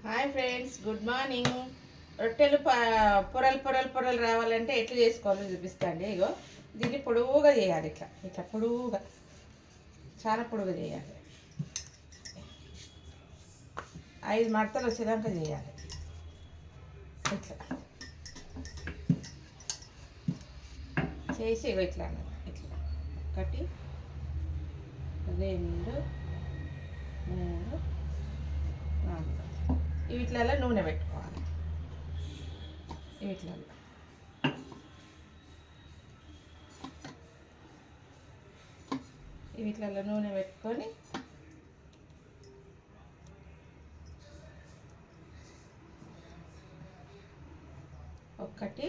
Hi friends, good morning. రొట్టెలు పొరలు రావాలంటే ఎట్లా చేసుకోవాలో చూపిస్తాండి. ఇగో దీన్ని పొడువుగా చేయాలి. ఇట్లా ఇట్లా పొడువుగా, చాలా పొడువుగా చేయాలి. 5 మడతలు వచ్చేదాకా చేయాలి. ఇట్లా చేసి ఇగో ఇట్లా ఇట్లా 1 2 3 4 వీటిలలో నూనె పెట్టుకోవాలి. వీటిలలో నూనె పెట్టుకొని ఒకటి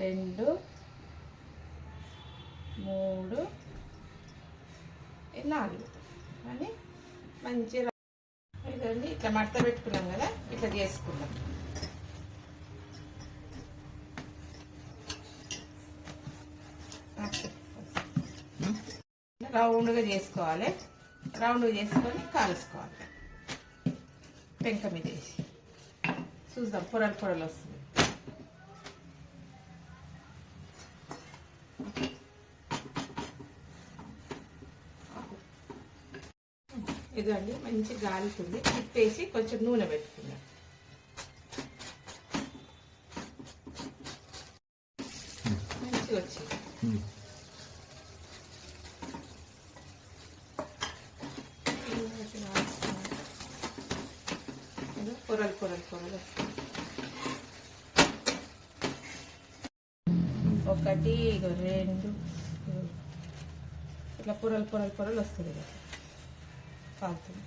2 3 4 అని మంచిగా ఇదండి. ఇట్లా మడత పెట్టుకున్నాం కదా, ఇట్లా చేసుకున్నాం. రౌండ్గా చేసుకోవాలి. రౌండ్గా చేసుకొని కాల్చుకోవాలి. పెంక మీద వేసి చూద్దాం, పొరలు వస్తుంది. ఇదండి మంచి గాలుతుంది. తిప్పేసి కొంచెం నూనె పెట్టుకున్నాం. మంచిగా వచ్చింది. పొరలు వస్తుంది. 1 2 ఇట్లా పొరలు వస్తుంది కదా, కాలుతుంది.